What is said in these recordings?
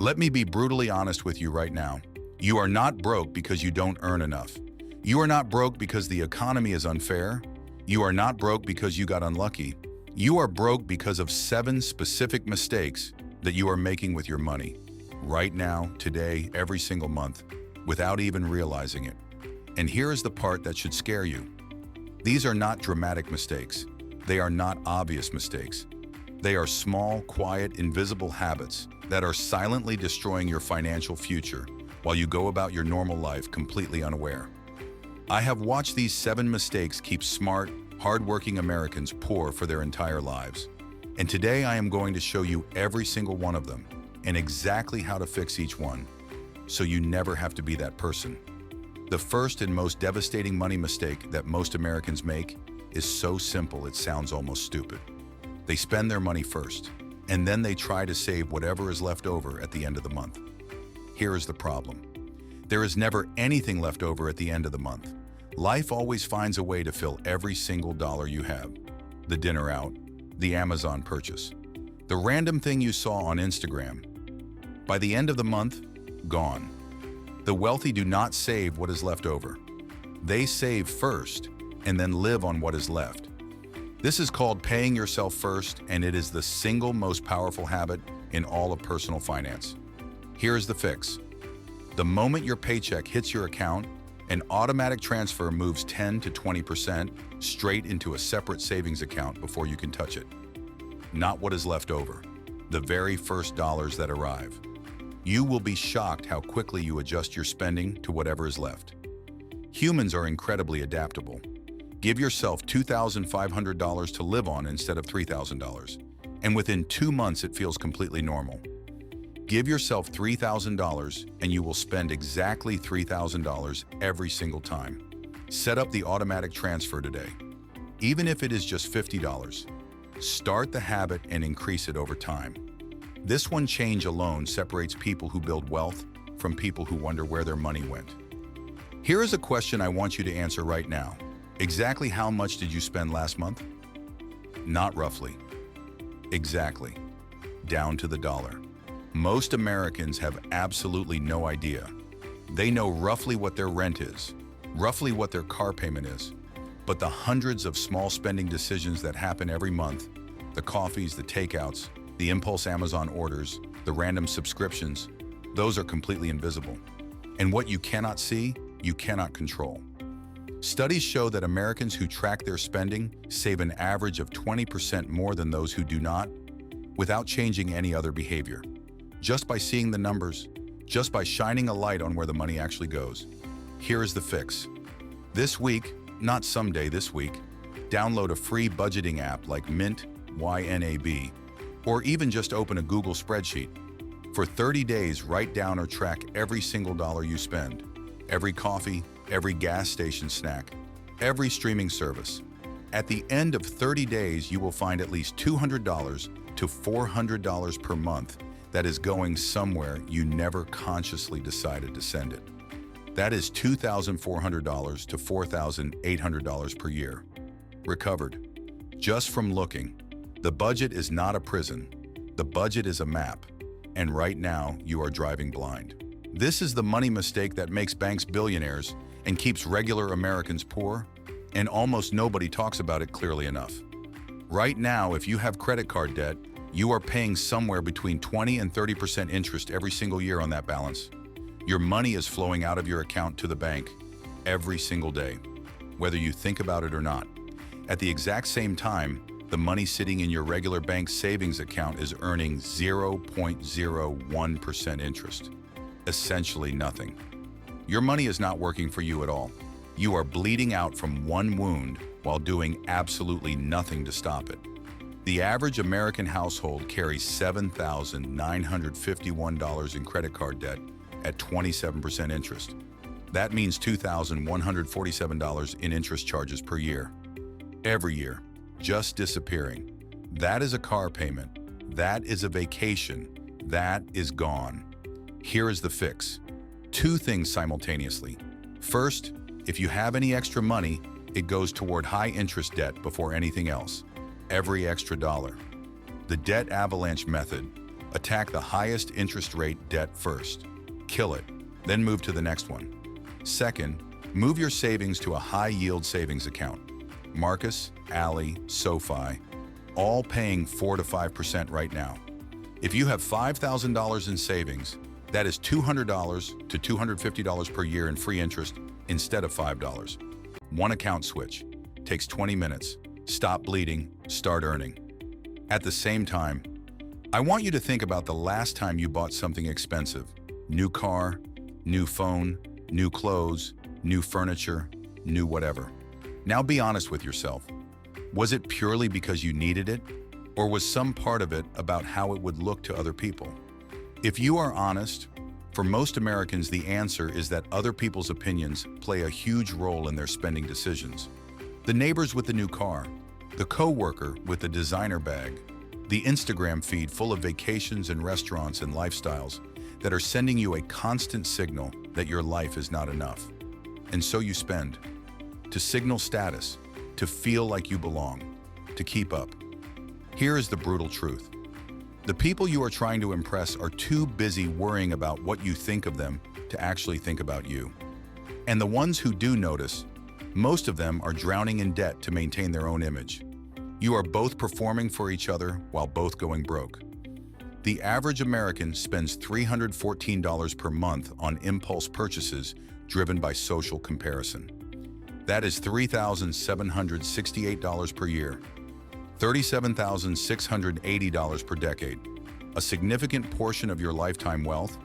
Let me be brutally honest with you right now. You are not broke because you don't earn enough. You are not broke because the economy is unfair. You are not broke because you got unlucky. You are broke because of 7 specific mistakes that you are making with your money. Right now, today, every single month, without even realizing it. And here is the part that should scare you. These are not dramatic mistakes. They are not obvious mistakes. They are small, quiet, invisible habits that are silently destroying your financial future while you go about your normal life completely unaware. I have watched these 7 mistakes keep smart, hardworking Americans poor for their entire lives. And today I am going to show you every single one of them and exactly how to fix each one, so you never have to be that person. The first and most devastating money mistake that most Americans make is so simple it sounds almost stupid. They spend their money first, and then they try to save whatever is left over at the end of the month. Here is the problem. There is never anything left over at the end of the month. Life always finds a way to fill every single dollar you have. The dinner out, the Amazon purchase, the random thing you saw on Instagram. By the end of the month, gone. The wealthy do not save what is left over. They save first and then live on what is left. This is called paying yourself first, and it is the single most powerful habit in all of personal finance. Here's the fix. The moment your paycheck hits your account, an automatic transfer moves 10 to 20% straight into a separate savings account before you can touch it. Not what is left over, the very first dollars that arrive. You will be shocked how quickly you adjust your spending to whatever is left. Humans are incredibly adaptable. Give yourself $2,500 to live on instead of $3,000, and within 2 months it feels completely normal. Give yourself $3,000 and you will spend exactly $3,000 every single time. Set up the automatic transfer today. Even if it is just $50, start the habit and increase it over time. This one change alone separates people who build wealth from people who wonder where their money went. Here is a question I want you to answer right now. Exactly how much did you spend last month? Not roughly. Exactly. Down to the dollar. Most Americans have absolutely no idea. They know roughly what their rent is, roughly what their car payment is, but the hundreds of small spending decisions that happen every month, the coffees, the takeouts, the impulse Amazon orders, the random subscriptions, those are completely invisible. And what you cannot see, you cannot control. Studies show that Americans who track their spending save an average of 20% more than those who do not, without changing any other behavior. Just by seeing the numbers, just by shining a light on where the money actually goes. Here is the fix. This week, not someday, this week, download a free budgeting app like Mint, YNAB, or even just open a Google spreadsheet. For 30 days, write down or track every single dollar you spend, every coffee, every gas station snack, every streaming service. At the end of 30 days, you will find at least $200 to $400 per month that is going somewhere you never consciously decided to send it. That is $2,400 to $4,800 per year. Recovered. Just from looking. The budget is not a prison. The budget is a map. And right now, you are driving blind. This is the money mistake that makes banks billionaires and keeps regular Americans poor, and almost nobody talks about it clearly enough. Right now, if you have credit card debt, you are paying somewhere between 20 and 30% interest every single year on that balance. Your money is flowing out of your account to the bank every single day, whether you think about it or not. At the exact same time, the money sitting in your regular bank savings account is earning 0.01% interest. Essentially nothing. Your money is not working for you at all. You are bleeding out from one wound while doing absolutely nothing to stop it. The average American household carries $7,951 in credit card debt at 27% interest. That means $2,147 in interest charges per year. Every year, just disappearing. That is a car payment. That is a vacation. That is gone. Here is the fix. 2 things simultaneously. First, if you have any extra money, it goes toward high-interest debt before anything else. Every extra dollar. The debt avalanche method, Attack the highest interest rate debt first. Kill it, then move to the next one. Second, move your savings to a high-yield savings account. Marcus, Ally, SoFi, all paying 4 to 5% right now. If you have $5,000 in savings, that is $200 to $250 per year in free interest instead of $5. One account switch. Takes 20 minutes. Stop bleeding, start earning. At the same time, I want you to think about the last time you bought something expensive. New car, new phone, new clothes, new furniture, new whatever. Now be honest with yourself. Was it purely because you needed it? Or was some part of it about how it would look to other people? If you are honest, for most Americans the answer is that other people's opinions play a huge role in their spending decisions. The neighbors with the new car, the coworker with the designer bag, the Instagram feed full of vacations and restaurants and lifestyles that are sending you a constant signal that your life is not enough. And so you spend. To signal status, to feel like you belong, to keep up. Here is the brutal truth. The people you are trying to impress are too busy worrying about what you think of them to actually think about you. And the ones who do notice, most of them are drowning in debt to maintain their own image. You are both performing for each other while both going broke. The average American spends $314 per month on impulse purchases driven by social comparison. That is $3,768 per year, $37,680 per decade. A significant portion of your lifetime wealth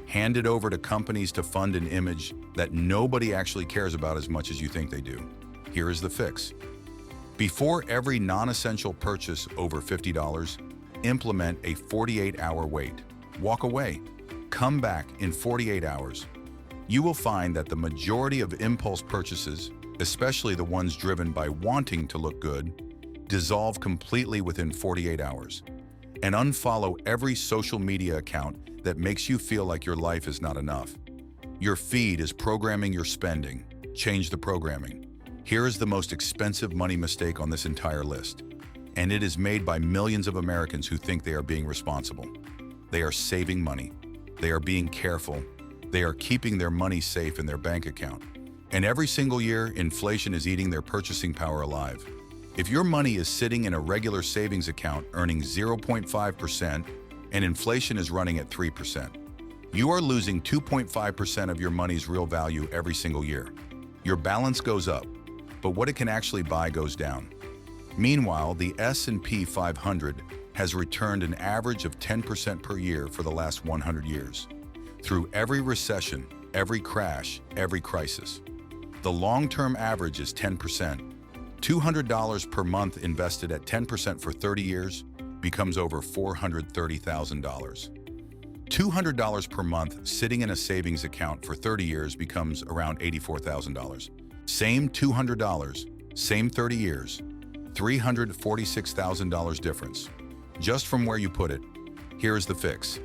handed over to companies to fund an image that nobody actually cares about as much as you think they do. Here is the fix. Before every non-essential purchase over $50, implement a 48-hour wait. Walk away. Come back in 48 hours. You will find that the majority of impulse purchases, especially the ones driven by wanting to look good, dissolve completely within 48 hours. And unfollow every social media account that makes you feel like your life is not enough. Your feed is programming your spending. Change the programming. Here is the most expensive money mistake on this entire list, and it is made by millions of Americans who think they are being responsible. They are saving money. They are being careful. They are keeping their money safe in their bank account. And every single year, inflation is eating their purchasing power alive. If your money is sitting in a regular savings account earning 0.5% and inflation is running at 3%, you are losing 2.5% of your money's real value every single year. Your balance goes up, but what it can actually buy goes down. Meanwhile, the S&P 500 has returned an average of 10% per year for the last 100 years. Through every recession, every crash, every crisis. The long-term average is 10%. $200 per month invested at 10% for 30 years becomes over $430,000. $200 per month sitting in a savings account for 30 years becomes around $84,000. Same $200, same 30 years, $346,000 difference. Just from where you put it, here is the fix.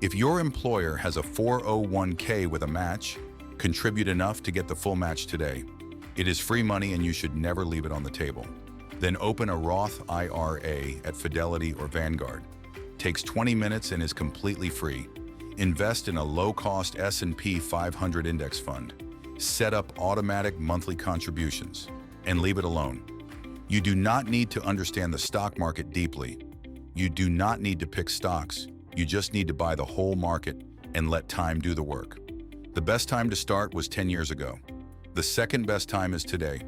If your employer has a 401k with a match, contribute enough to get the full match today. It is free money and you should never leave it on the table. Then open a Roth IRA at Fidelity or Vanguard. Takes 20 minutes and is completely free. Invest in a low-cost S&P 500 index fund. Set up automatic monthly contributions and leave it alone. You do not need to understand the stock market deeply. You do not need to pick stocks. You just need to buy the whole market and let time do the work. The best time to start was 10 years ago. The second best time is today.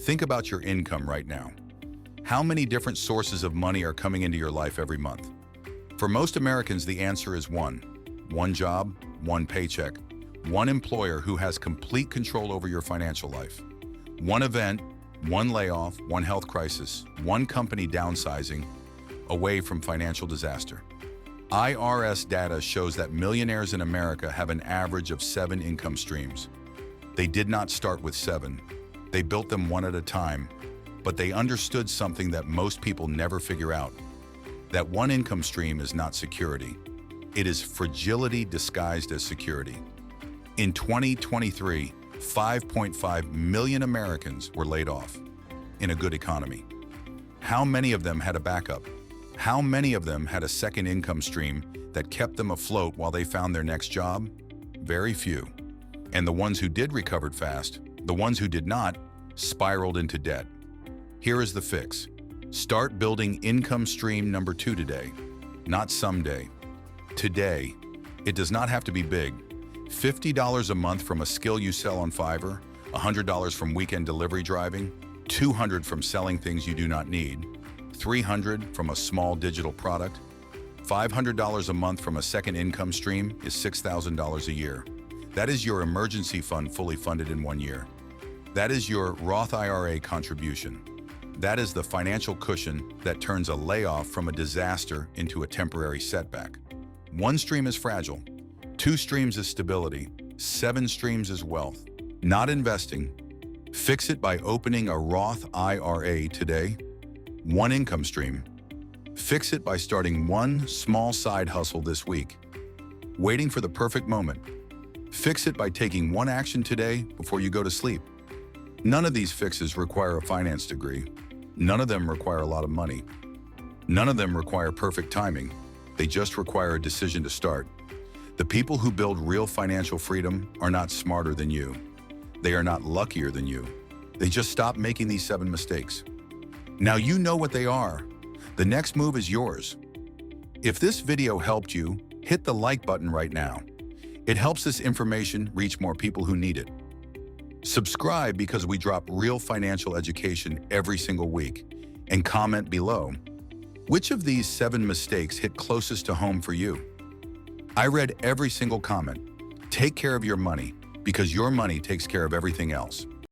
Think about your income right now. How many different sources of money are coming into your life every month? For most Americans, the answer is one. One job, one paycheck, one employer who has complete control over your financial life. One event, one layoff, one health crisis, one company downsizing, away from financial disaster. IRS data shows that millionaires in America have an average of 7 income streams. They did not start with 7. They built them one at a time, but they understood something that most people never figure out. That one income stream is not security. It is fragility disguised as security. In 2023, 5.5 million Americans were laid off in a good economy. How many of them had a backup? How many of them had a second income stream that kept them afloat while they found their next job? Very few. And the ones who did recovered fast, the ones who did not, spiraled into debt. Here is the fix. Start building income stream number 2 today, not someday. Today. It does not have to be big. $50 a month from a skill you sell on Fiverr, $100 from weekend delivery driving, $200 from selling things you do not need, $300 from a small digital product, $500 a month from a second income stream is $6,000 a year. That is your emergency fund fully funded in 1 year. That is your Roth IRA contribution. That is the financial cushion that turns a layoff from a disaster into a temporary setback. 1 stream is fragile, 2 streams is stability, 7 streams is wealth. Not investing. Fix it by opening a Roth IRA today. 1 income stream. Fix it by starting 1 small side hustle this week. Waiting for the perfect moment. Fix it by taking 1 action today before you go to sleep. None of these fixes require a finance degree. None of them require a lot of money. None of them require perfect timing. They just require a decision to start. The people who build real financial freedom are not smarter than you. They are not luckier than you. They just stop making these 7 mistakes. Now you know what they are. The next move is yours. If this video helped you, hit the like button right now. It helps this information reach more people who need it. Subscribe because we drop real financial education every single week. And comment below. Which of these 7 mistakes hit closest to home for you? I read every single comment. Take care of your money because your money takes care of everything else.